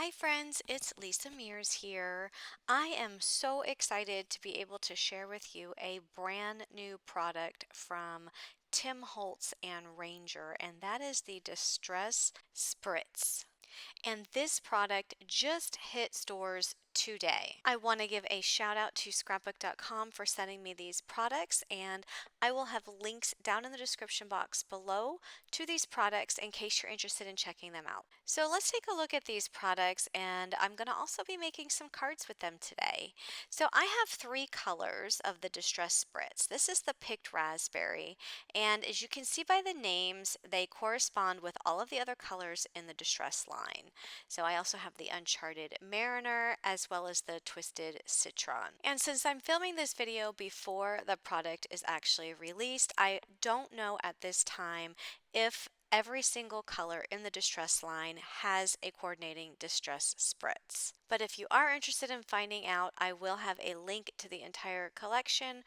Hi friends, it's Lisa Mears here. I am so excited to be able to share with you a brand new product from Tim Holtz and Ranger, and that is the Distress Spritz. And this product just hit stores today. I want to give a shout out to scrapbook.com for sending me these products, and I will have links down in the description box below to these products in case you're interested in checking them out. So let's take a look at these products, and I'm going to also be making some cards with them today. So I have three colors of the Distress Spritz. This is the Picked Raspberry, and as you can see by the names, they correspond with all of the other colors in the Distress line. So I also have the Uncharted Mariner as well as the Twisted Citron. And since I'm filming this video before the product is actually released, I don't know at this time if every single color in the Distress line has a coordinating Distress Spritz. But if you are interested in finding out, I will have a link to the entire collection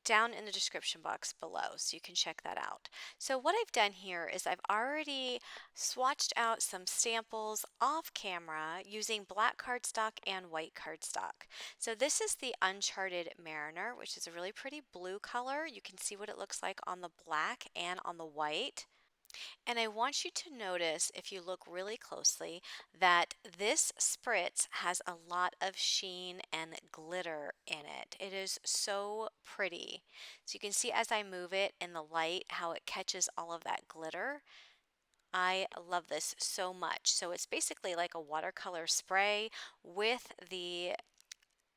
down in the description box below, so you can check that out. So what I've done here is I've already swatched out some samples off camera using black cardstock and white cardstock. So this is the Uncharted Mariner, which is a really pretty blue color. You can see what it looks like on the black and on the white. And I want you to notice, if you look really closely, that this spritz has a lot of sheen and glitter in it. It is so pretty. So you can see as I move it in the light how it catches all of that glitter. I love this so much. So it's basically like a watercolor spray with the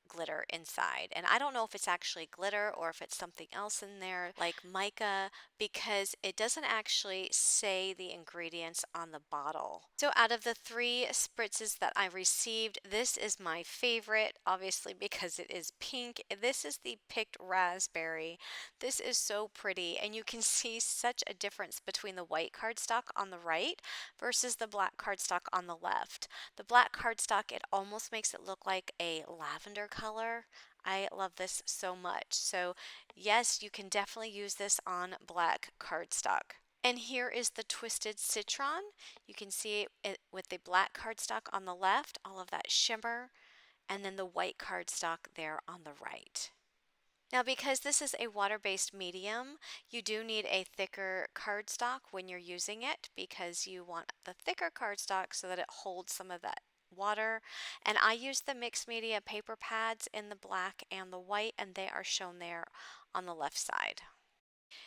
glitter inside. And I don't know if it's actually glitter or if it's something else in there like mica, because it doesn't actually say the ingredients on the bottle. So out of the three spritzes that I received, this is my favorite, obviously because it is pink. This is the Picked Raspberry. This is so pretty, and you can see such a difference between the white cardstock on the right versus the black cardstock on the left. The black cardstock, it almost makes it look like a lavender color. I love this so much. So yes, you can definitely use this on black cardstock. And here is the Twisted Citron. You can see it with the black cardstock on the left, all of that shimmer, and then the white cardstock there on the right. Now, because this is a water-based medium, you do need a thicker cardstock when you're using it, because you want the thicker cardstock so that it holds some of that water. And I use the mixed media paper pads in the black and the white, and they are shown there on the left side.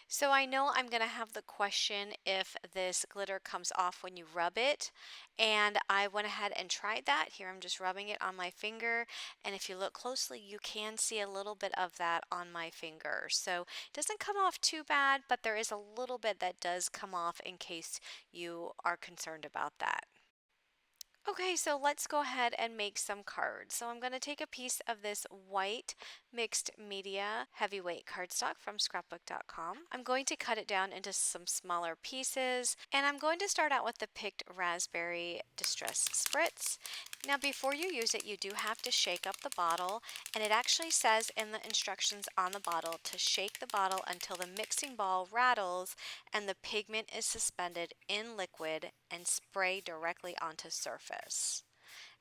So I know I'm going to have the question if this glitter comes off when you rub it, and I went ahead and tried that. Here I'm just rubbing it on my finger, and if you look closely you can see a little bit of that on my finger. So it doesn't come off too bad, but there is a little bit that does come off in case you are concerned about that. Okay, so let's go ahead and make some cards. So I'm going to take a piece of this white mixed media heavyweight cardstock from scrapbook.com. I'm going to cut it down into some smaller pieces, and I'm going to start out with the Picked Raspberry Distress Spritz. Now before you use it, you do have to shake up the bottle, and it actually says in the instructions on the bottle to shake the bottle until the mixing ball rattles and the pigment is suspended in liquid and spray directly onto surface.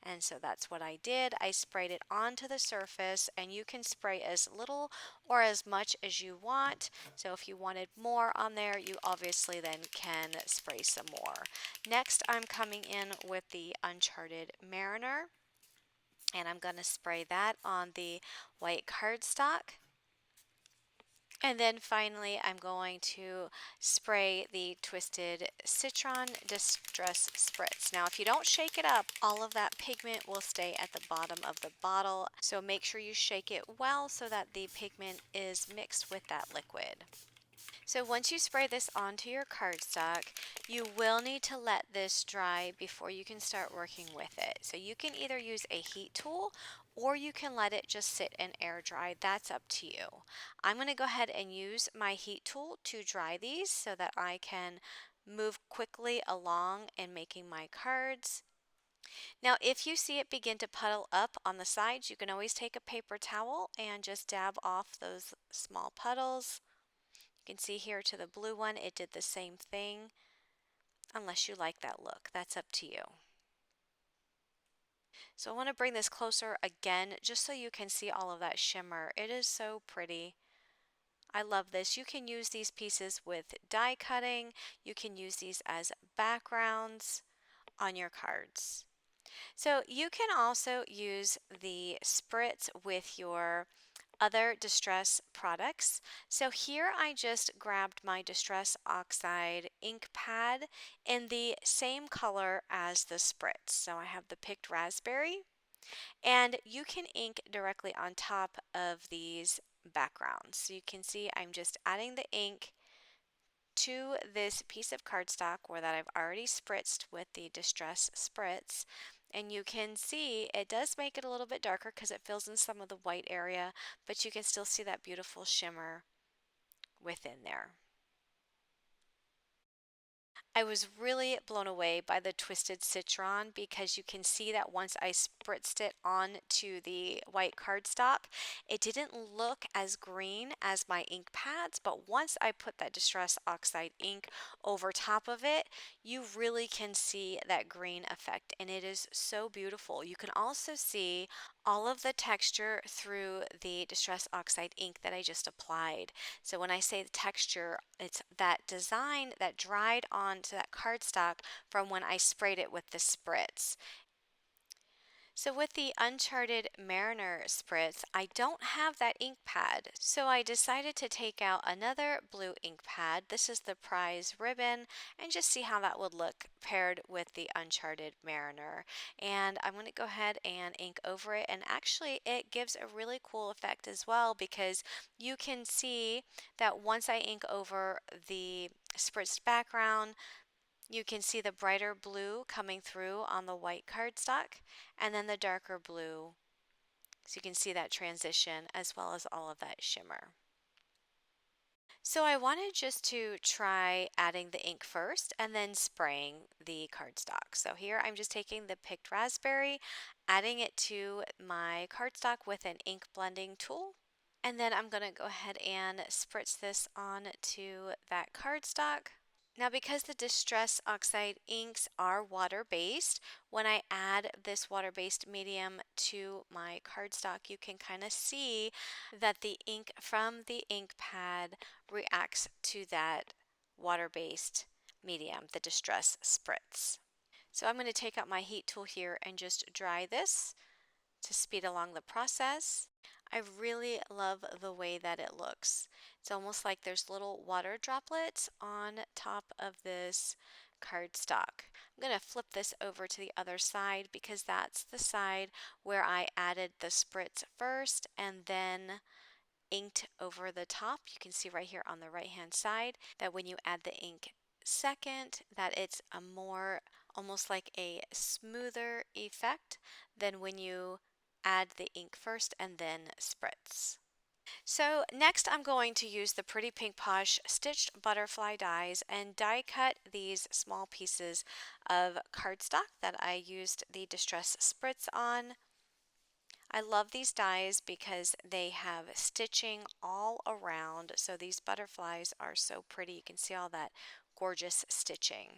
And so that's what I did. I sprayed it onto the surface, and you can spray as little or as much as you want. So if you wanted more on there, you obviously then can spray some more. Next, I'm coming in with the Uncharted Mariner, and I'm going to spray that on the white cardstock. And then finally, I'm going to spray the Twisted Citron Distress Spritz. Now, if you don't shake it up, all of that pigment will stay at the bottom of the bottle. So make sure you shake it well so that the pigment is mixed with that liquid. So once you spray this onto your cardstock, you will need to let this dry before you can start working with it. So you can either use a heat tool or you can let it just sit and air dry. That's up to you. I'm going to go ahead and use my heat tool to dry these so that I can move quickly along in making my cards. Now, if you see it begin to puddle up on the sides, you can always take a paper towel and just dab off those small puddles. You can see here to the blue one, it did the same thing, unless you like that look. That's up to you. So I want to bring this closer again just so you can see all of that shimmer. It is so pretty. I love this. You can use these pieces with die cutting. You can use these as backgrounds on your cards. So you can also use the Spritz with your other Distress products. So here I just grabbed my Distress Oxide ink pad in the same color as the Spritz. So I have the picked raspberry, and you can ink directly on top of these backgrounds. So you can see I'm just adding the ink to this piece of cardstock where that I've already spritzed with the Distress Spritz. And you can see it does make it a little bit darker because it fills in some of the white area, but you can still see that beautiful shimmer within there. I was really blown away by the twisted citron because you can see that once I spritzed it onto the white cardstock, it didn't look as green as my ink pads, but once I put that Distress Oxide ink over top of it, you really can see that green effect, and it is so beautiful. You can also see all of the texture through the Distress Oxide ink that I just applied. So when I say the texture, it's that design that dried onto that cardstock from when I sprayed it with the Spritz. So with the Uncharted Mariner Spritz, I don't have that ink pad, so I decided to take out another blue ink pad. This is the Prize Ribbon, and just see how that would look paired with the Uncharted Mariner. And I'm going to go ahead and ink over it, and actually it gives a really cool effect as well because you can see that once I ink over the spritzed background, you can see the brighter blue coming through on the white cardstock and then the darker blue. So you can see that transition as well as all of that shimmer. So I wanted just to try adding the ink first and then spraying the cardstock. So here I'm just taking the picked raspberry, adding it to my cardstock with an ink blending tool. And then I'm going to go ahead and spritz this on to that cardstock. Now, because the Distress Oxide inks are water-based, when I add this water-based medium to my cardstock, you can kind of see that the ink from the ink pad reacts to that water-based medium, the Distress Spritz. So I'm going to take out my heat tool here and just dry this to speed along the process. I really love the way that it looks. It's almost like there's little water droplets on top of this cardstock. I'm going to flip this over to the other side because that's the side where I added the spritz first and then inked over the top. You can see right here on the right hand side that when you add the ink second, that it's a more almost like a smoother effect than when you add the ink first and then spritz. So next I'm going to use the Pretty Pink Posh stitched butterfly dies and die cut these small pieces of cardstock that I used the Distress Spritz on. I love these dies because they have stitching all around, so these butterflies are so pretty. You can see all that gorgeous stitching.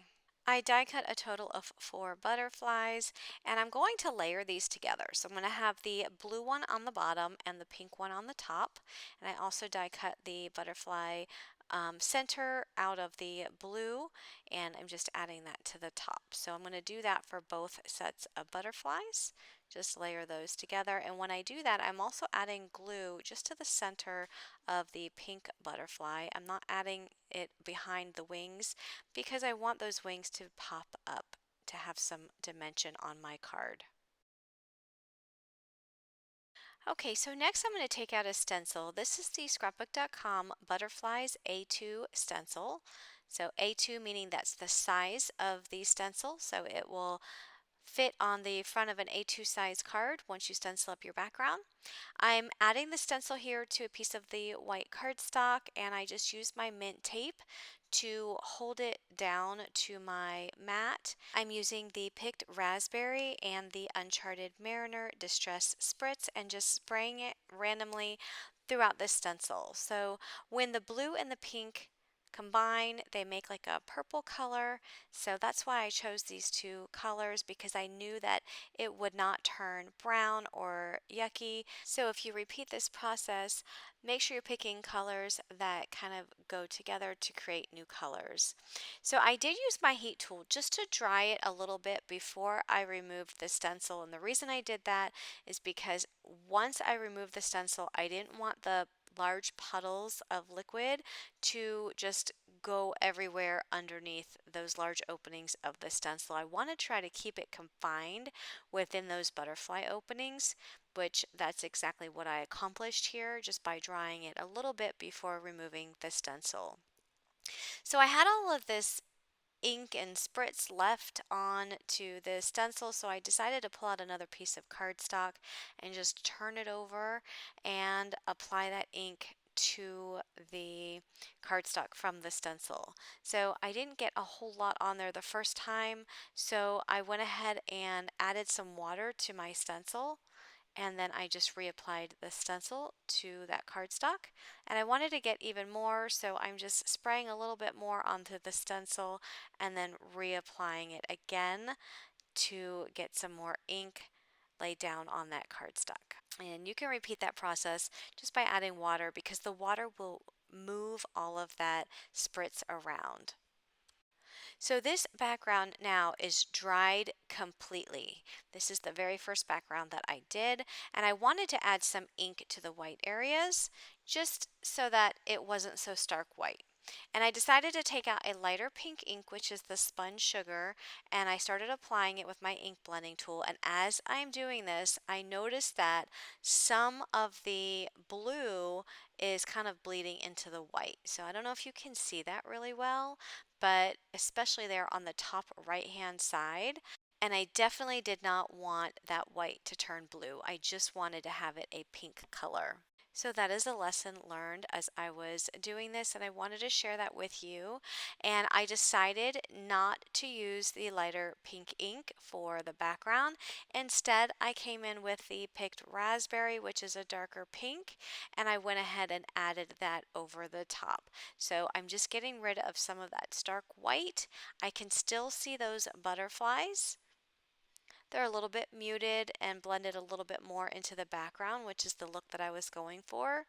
I die cut a total of 4 butterflies, and I'm going to layer these together. So I'm going to have the blue one on the bottom and the pink one on the top, and I also die cut the butterfly center out of the blue, and I'm just adding that to the top. So I'm going to do that for both sets of butterflies. Just layer those together, and when I do that, I'm also adding glue just to the center of the pink butterfly. I'm not adding it behind the wings because I want those wings to pop up to have some dimension on my card. Okay, so next I'm going to take out a stencil. This is the scrapbook.com Butterflies A2 stencil. So A2 meaning that's the size of the stencil, so it will fit on the front of an A2 size card once you stencil up your background. I'm adding the stencil here to a piece of the white cardstock, and I just use my mint tape to hold it down to my mat. I'm using the picked raspberry and the Uncharted Mariner Distress Spritz and just spraying it randomly throughout the stencil. So when the blue and the pink combine, they make like a purple color. So that's why I chose these two colors, because I knew that it would not turn brown or yucky. So if you repeat this process, make sure you're picking colors that kind of go together to create new colors. So I did use my heat tool just to dry it a little bit before I removed the stencil. And the reason I did that is because once I removed the stencil, I didn't want the large puddles of liquid to just go everywhere underneath those large openings of the stencil. I want to try to keep it confined within those butterfly openings, which that's exactly what I accomplished here just by drying it a little bit before removing the stencil. So I had all of this ink and spritz left on to the stencil, so I decided to pull out another piece of cardstock and just turn it over and apply that ink to the cardstock from the stencil. So I didn't get a whole lot on there the first time, so I went ahead and added some water to my stencil, and then I just reapplied the stencil to that cardstock. And I wanted to get even more, so I'm just spraying a little bit more onto the stencil and then reapplying it again to get some more ink laid down on that cardstock. And you can repeat that process just by adding water, because the water will move all of that spritz around. So this background now is dried completely. This is the very first background that I did, and I wanted to add some ink to the white areas just so that it wasn't so stark white. And I decided to take out a lighter pink ink, which is the spun sugar, and I started applying it with my ink blending tool. And as I'm doing this, I noticed that some of the blue is kind of bleeding into the white. So I don't know if you can see that really well, but especially there on the top right hand side. And I definitely did not want that white to turn blue. I just wanted to have it a pink color. So that is a lesson learned as I was doing this, and I wanted to share that with you. And I decided not to use the lighter pink ink for the background. Instead, I came in with the picked raspberry, which is a darker pink, and I went ahead and added that over the top. So I'm just getting rid of some of that stark white. I can still see those butterflies. They're a little bit muted and blended a little bit more into the background, which is the look that I was going for.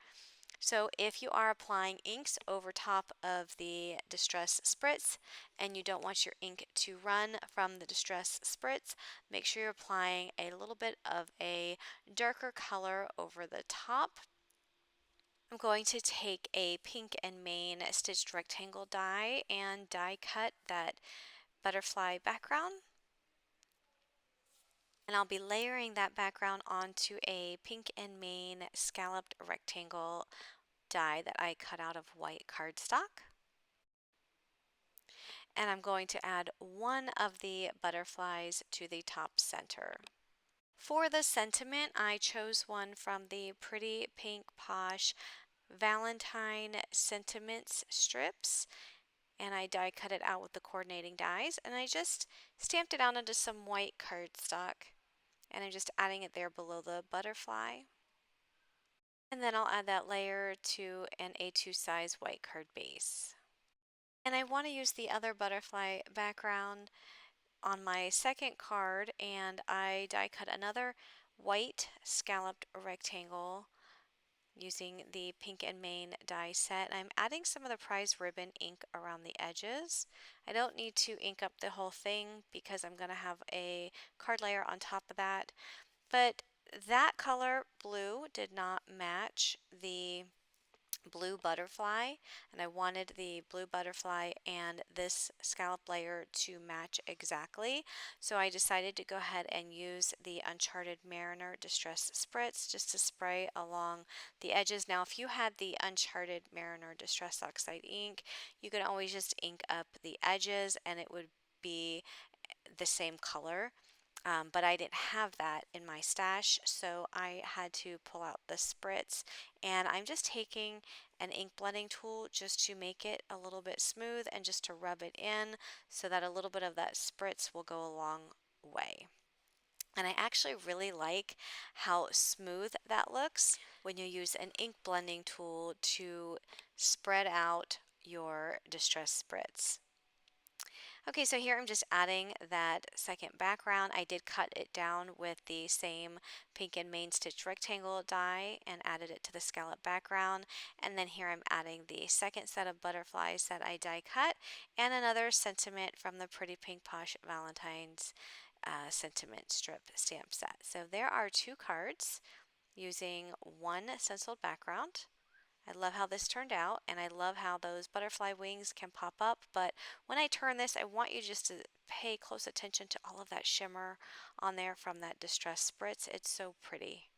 So if you are applying inks over top of the Distress Spritz and you don't want your ink to run from the Distress Spritz, make sure you're applying a little bit of a darker color over the top. I'm going to take a pink and main stitched rectangle die and die cut that butterfly background. And I'll be layering that background onto a pink and main scalloped rectangle die that I cut out of white cardstock. And I'm going to add one of the butterflies to the top center. For the sentiment, I chose one from the Pretty Pink Posh Valentine Sentiments strips, and I die cut it out with the coordinating dies, and I just stamped it out onto some white cardstock. And I'm just adding it there below the butterfly. And then I'll add that layer to an A2 size white card base. And I want to use the other butterfly background on my second card, and I die cut another white scalloped rectangle using the pink and main die set. I'm adding some of the prize ribbon ink around the edges. I don't need to ink up the whole thing because I'm going to have a card layer on top of that. But that color blue did not match the blue butterfly, and I wanted the blue butterfly and this scallop layer to match exactly. So I decided to go ahead and use the Uncharted Mariner Distress Spritz just to spray along the edges. Now, if you had the Uncharted Mariner Distress Oxide ink, you can always just ink up the edges and it would be the same color. But I didn't have that in my stash, so I had to pull out the spritz, and I'm just taking an ink blending tool just to make it a little bit smooth and just to rub it in so that a little bit of that spritz will go a long way. And I actually really like how smooth that looks when you use an ink blending tool to spread out your Distress Spritz. Okay, so here I'm just adding that second background. I did cut it down with the same pink and main stitch rectangle die and added it to the scallop background. And then here I'm adding the second set of butterflies that I die cut and another sentiment from the Pretty Pink Posh Valentine's sentiment strip stamp set. So there are two cards using one stenciled background. I love how this turned out, and I love how those butterfly wings can pop up, but when I turn this, I want you just to pay close attention to all of that shimmer on there from that Distress Spritz. It's so pretty.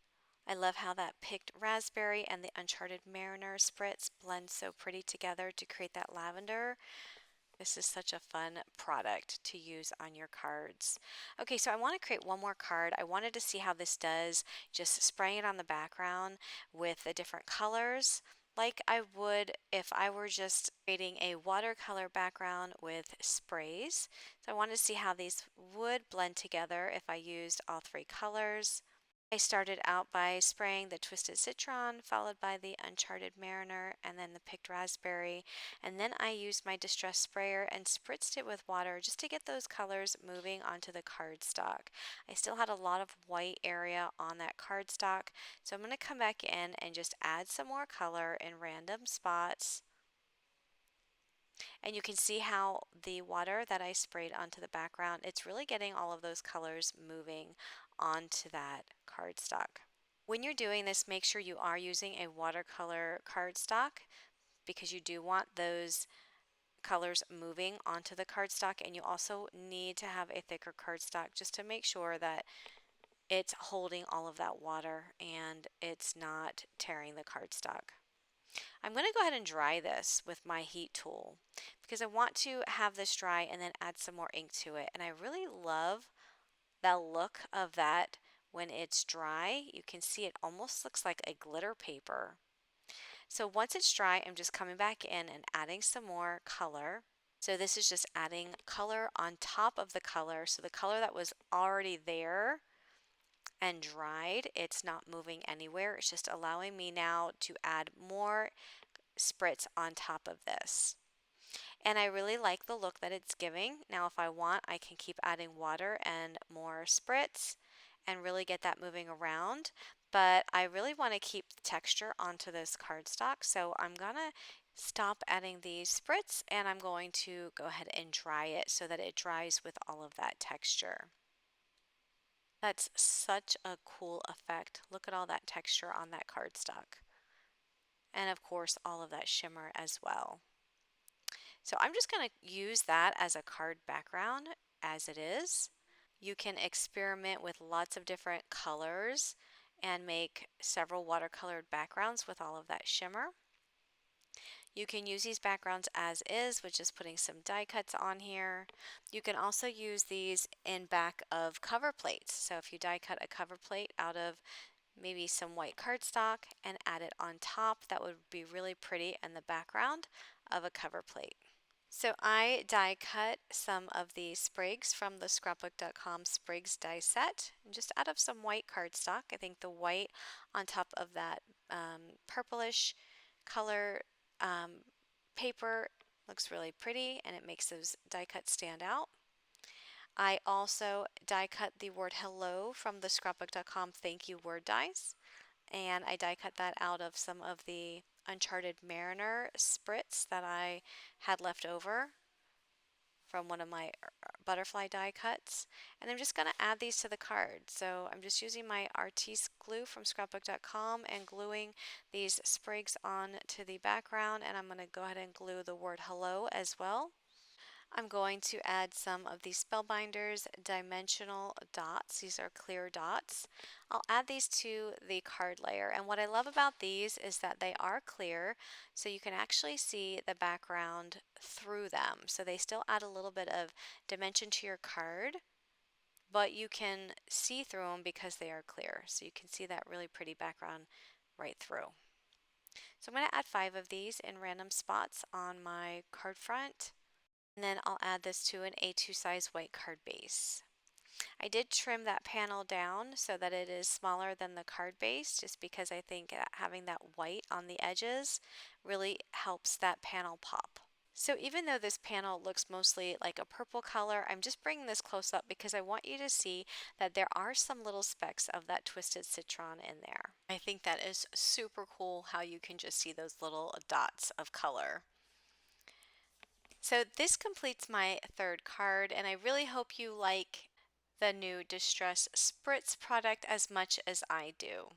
I love how that picked raspberry and the Uncharted Mariner Spritz blend so pretty together to create that lavender. This is such a fun product to use on your cards. Okay, so I want to create one more card. I wanted to see how this does, just spraying it on the background with the different colors, like I would if I were just creating a watercolor background with sprays. So I wanted to see how these would blend together if I used all three colors. I started out by spraying the Twisted Citron, followed by the Uncharted Mariner, and then the picked raspberry. And then I used my Distress sprayer and spritzed it with water just to get those colors moving onto the cardstock. I still had a lot of white area on that cardstock, so I'm going to come back in and just add some more color in random spots. And you can see how the water that I sprayed onto the background, it's really getting all of those colors moving onto that cardstock. When you're doing this, make sure you are using a watercolor cardstock because you do want those colors moving onto the cardstock, and you also need to have a thicker cardstock just to make sure that it's holding all of that water and it's not tearing the cardstock. I'm going to go ahead and dry this with my heat tool because I want to have this dry and then add some more ink to it. And I really love the look of that when it's dry. You can see it almost looks like a glitter paper. So once it's dry, I'm just coming back in and adding some more color. So this is just adding color on top of the color. So the color that was already there and dried, it's not moving anywhere. It's just allowing me now to add more spritz on top of this. And I really like the look that it's giving. Now if I want, I can keep adding water and more spritz and really get that moving around. But I really want to keep the texture onto this cardstock, so I'm going to stop adding the spritz and I'm going to go ahead and dry it so that it dries with all of that texture. That's such a cool effect. Look at all that texture on that cardstock. And of course, all of that shimmer as well. So I'm just going to use that as a card background as it is. You can experiment with lots of different colors and make several watercolored backgrounds with all of that shimmer. You can use these backgrounds as is, with just putting some die cuts on here. You can also use these in back of cover plates. So if you die cut a cover plate out of maybe some white cardstock and add it on top, that would be really pretty in the background of a cover plate. So I die cut some of the sprigs from the scrapbook.com sprigs die set, just out of some white cardstock. I think the white on top of that purplish color paper looks really pretty, and it makes those die cuts stand out. I also die cut the word hello from the scrapbook.com thank you word dies, and I die cut that out of some of the Uncharted Mariner Spritz that I had left over from one of my butterfly die cuts. And I'm just going to add these to the card. So I'm just using my Artiste glue from scrapbook.com and gluing these sprigs on to the background, and I'm going to go ahead and glue the word hello as well. I'm going to add some of these Spellbinders dimensional dots. These are clear dots. I'll add these to the card layer, and what I love about these is that they are clear, so you can actually see the background through them. So they still add a little bit of dimension to your card, but you can see through them because they are clear. So you can see that really pretty background right through. So I'm going to add 5 of these in random spots on my card front. And then I'll add this to an A2 size white card base. I did trim that panel down so that it is smaller than the card base, just because I think that having that white on the edges really helps that panel pop. So even though this panel looks mostly like a purple color, I'm just bringing this close up because I want you to see that there are some little specks of that twisted citron in there. I think that is super cool how you can just see those little dots of color. So this completes my third card, and I really hope you like the new Distress Spritz product as much as I do.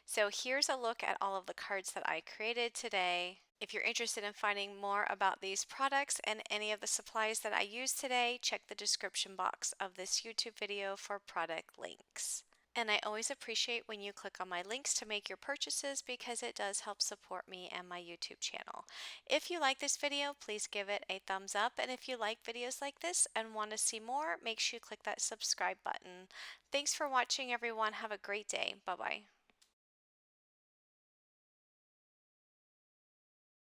So here's a look at all of the cards that I created today. If you're interested in finding more about these products and any of the supplies that I used today, check the description box of this YouTube video for product links. And I always appreciate when you click on my links to make your purchases because it does help support me and my YouTube channel. If you like this video, please give it a thumbs up. And if you like videos like this and want to see more, make sure you click that subscribe button. Thanks for watching, everyone. Have a great day. Bye-bye.